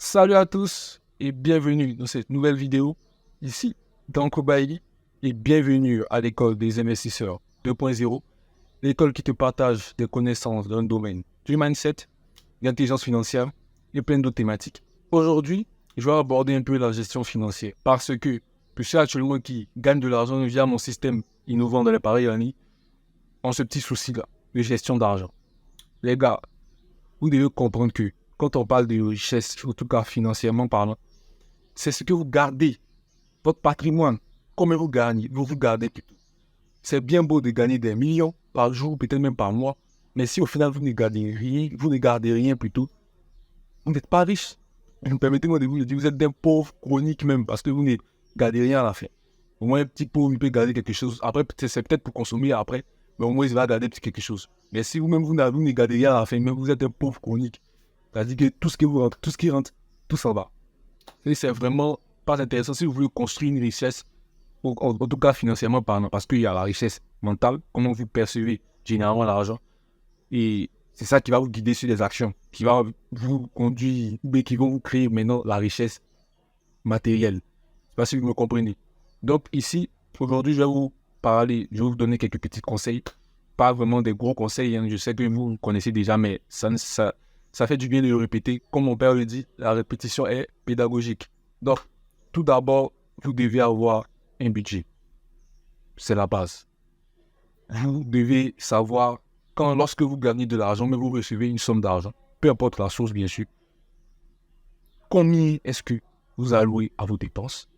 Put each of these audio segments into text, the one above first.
Salut à tous et bienvenue dans cette nouvelle vidéo ici dans Kobaili et bienvenue à l'école des investisseurs 2.0, l'école qui te partage des connaissances dans le domaine du mindset, de l'intelligence financière et plein d'autres thématiques. Aujourd'hui, je vais aborder un peu la gestion financière parce que ceux actuellement qui gagnent de l'argent via mon système innovant de l'appareil Ani ont ce petit souci-là de gestion d'argent. Les gars, vous devez comprendre que quand on parle de richesse, en tout cas financièrement parlant, c'est ce que vous gardez, votre patrimoine, combien vous gagnez, vous gardez plutôt. C'est bien beau de gagner des millions par jour, peut-être même par mois, mais si au final vous ne gardez rien plutôt, vous n'êtes pas riche. Permettez-moi de vous le dire, vous êtes des pauvres chroniques même, parce que vous ne gardez rien à la fin. Au moins un petit pauvre, il peut garder quelque chose. Après, c'est peut-être pour consommer après, mais au moins il va garder quelque chose. Mais si vous-même vous ne gardez rien à la fin, même vous êtes un pauvre chronique, c'est-à-dire que tout ce qui rentre, tout s'en va. Et c'est vraiment pas intéressant si vous voulez construire une richesse, en tout cas financièrement parlant, parce qu'il y a la richesse mentale, comment vous percevez généralement l'argent. Et c'est ça qui va vous guider sur les actions, qui va vous conduire, ou qui vont vous créer maintenant la richesse matérielle. Je ne sais pas si vous me comprenez. Donc ici, aujourd'hui, je vais vous parler, je vais vous donner quelques petits conseils. Pas vraiment des gros conseils, hein. Je sais que vous connaissez déjà, mais ça fait du bien de le répéter. Comme mon père le dit, la répétition est pédagogique. Donc, tout d'abord, vous devez avoir un budget. C'est la base. Vous devez savoir, lorsque vous gagnez de l'argent, mais vous recevez une somme d'argent, peu importe la source, bien sûr, combien est-ce que vous allouez à vos dépenses?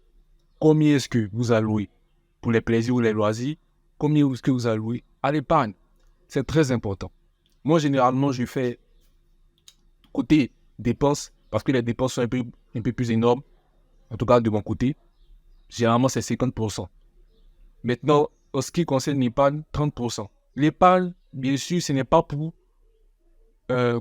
Combien est-ce que vous allouez pour les plaisirs ou les loisirs? Combien est-ce que vous allouez à l'épargne? C'est très important. Moi, généralement, je fais côté dépenses, parce que les dépenses sont un peu plus énormes, en tout cas de mon côté, généralement c'est 50%. Maintenant, en ce qui concerne l'épargne, 30%. L'épargne, bien sûr, ce n'est pas pour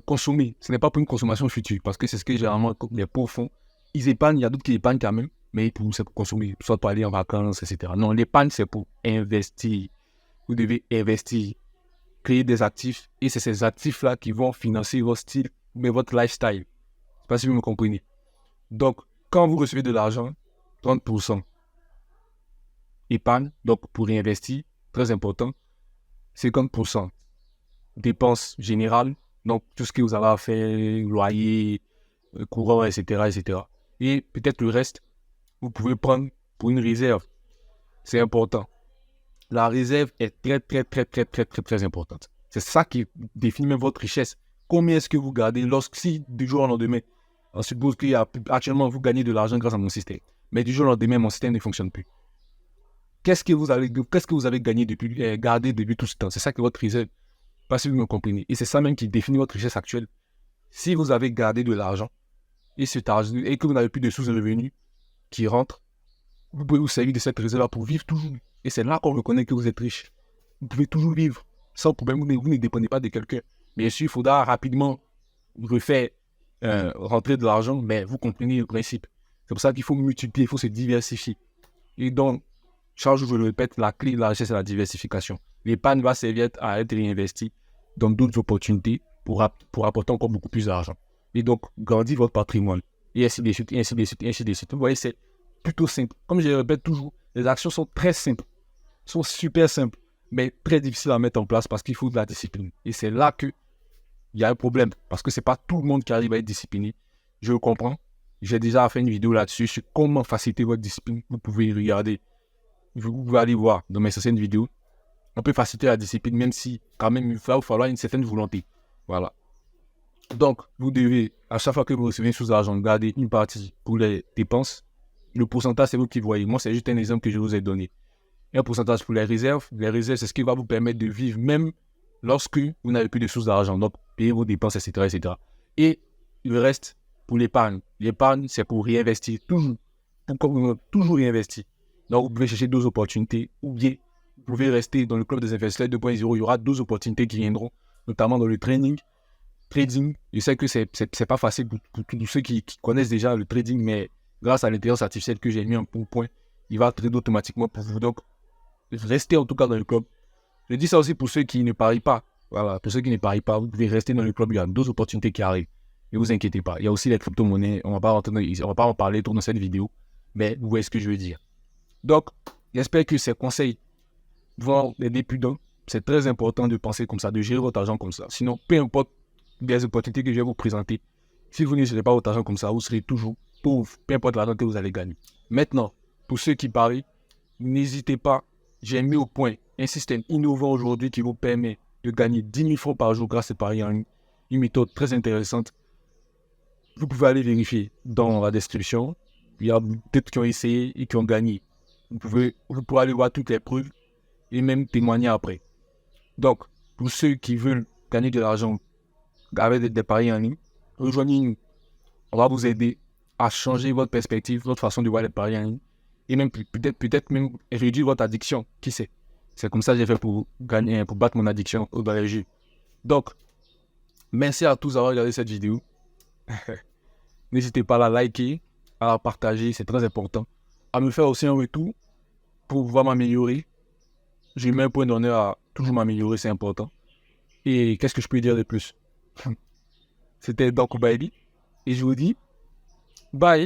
consommer, ce n'est pas pour une consommation future, parce que c'est ce que généralement les pauvres font. Ils épargnent, il y a d'autres qui épargnent quand même, mais c'est pour consommer, soit pour aller en vacances, etc. Non, l'épargne, c'est pour investir. Vous devez investir, créer des actifs, et c'est ces actifs-là qui vont financer votre style, mais votre lifestyle. Je ne sais pas si vous me comprenez. Donc, quand vous recevez de l'argent, 30% épargne, donc pour réinvestir, très important. 50% dépenses générales, donc tout ce que vous avez à faire, loyer, courant, etc., etc. Et peut-être le reste, vous pouvez prendre pour une réserve. C'est important. La réserve est très importante. C'est ça qui définit même votre richesse. Combien est-ce que vous gardez si du jour au lendemain, on suppose qu'actuellement vous gagnez de l'argent grâce à mon système, mais du jour au lendemain, mon système ne fonctionne plus. Qu'est-ce que vous avez gagné gardé depuis tout ce temps? C'est ça que votre réserve, pas si vous me comprenez. Et c'est ça même qui définit votre richesse actuelle. Si vous avez gardé de l'argent et que vous n'avez plus de sous-revenus qui rentrent, vous pouvez vous servir de cette réserve pour vivre toujours. Et c'est là qu'on reconnaît que vous êtes riche. Vous pouvez toujours vivre sans problème, vous ne dépendez pas de quelqu'un. Bien sûr, il faudra rapidement refaire rentrer de l'argent, mais vous comprenez le principe. C'est pour ça qu'il faut multiplier, il faut se diversifier. Et donc, chaque jour, je le répète, la clé de la richesse, c'est la diversification. L'épargne va servir à être réinvestie dans d'autres opportunités pour apporter encore beaucoup plus d'argent. Et donc, grandir votre patrimoine. Et ainsi de suite, et ainsi de suite, et ainsi de suite. Vous voyez, c'est plutôt simple. Comme je le répète toujours, les actions sont très simples, sont super simples, mais très difficiles à mettre en place parce qu'il faut de la discipline. Et c'est là qu'il y a un problème, parce que ce n'est pas tout le monde qui arrive à être discipliné. Je le comprends. J'ai déjà fait une vidéo là-dessus sur comment faciliter votre discipline. Vous pouvez y regarder. Vous pouvez aller voir dans mes anciennes vidéos. On peut faciliter la discipline, même si quand même il va falloir une certaine volonté. Voilà. Donc, vous devez, à chaque fois que vous recevez une source d'argent, garder une partie pour les dépenses. Le pourcentage, c'est vous qui voyez. Moi, c'est juste un exemple que je vous ai donné. Et un pourcentage pour les réserves. Les réserves, c'est ce qui va vous permettre de vivre même lorsque vous n'avez plus de sources d'argent. Donc, payer vos dépenses, etc., etc. Et le reste, pour l'épargne. L'épargne, c'est pour réinvestir. Toujours réinvestir. Donc, vous pouvez chercher d'autres opportunités ou bien vous pouvez rester dans le club des investisseurs 2.0. Il y aura d'autres opportunités qui viendront, notamment dans le trading. Je sais que c'est pas facile pour tous ceux qui connaissent déjà le trading, mais grâce à l'intelligence artificielle que j'ai mis en point, il va trader automatiquement pour vous. Donc, restez en tout cas dans le club. Je dis ça aussi pour ceux qui ne parient pas. Voilà, pour ceux qui ne parient pas, vous pouvez rester dans le club. Il y a d'autres opportunités qui arrivent. Ne vous inquiétez pas. Il y a aussi les crypto-monnaies. On va pas en parler tout dans cette vidéo. Mais vous voyez ce que je veux dire. Donc, j'espère que ces conseils vont aider plus d'un. C'est très important de penser comme ça, de gérer votre argent comme ça. Sinon, peu importe les opportunités que je vais vous présenter, si vous ne gérez pas votre argent comme ça, vous serez toujours pauvre, peu importe l'argent que vous allez gagner. Maintenant, pour ceux qui parient, n'hésitez pas. J'ai mis au point un système innovant aujourd'hui qui vous permet de gagner 10 000 francs par jour grâce à paris en ligne. Une méthode très intéressante. Vous pouvez aller vérifier dans la description. Il y a peut-être qui ont essayé et qui ont gagné. Vous pourrez aller voir toutes les preuves et même témoigner après. Donc, pour ceux qui veulent gagner de l'argent avec des paris en ligne, rejoignez-nous. On va vous aider à changer votre perspective, votre façon de voir les paris en ligne et même peut-être même réduire votre addiction. Qui sait? C'est comme ça que j'ai fait pour battre mon addiction au dans les jeux. Donc, merci à tous d'avoir regardé cette vidéo. N'hésitez pas à la liker, à la partager, c'est très important. À me faire aussi un retour pour pouvoir m'améliorer. J'ai mis un point d'honneur à toujours m'améliorer, c'est important. Et qu'est-ce que je peux dire de plus? C'était Danko Baby. Et je vous dis bye.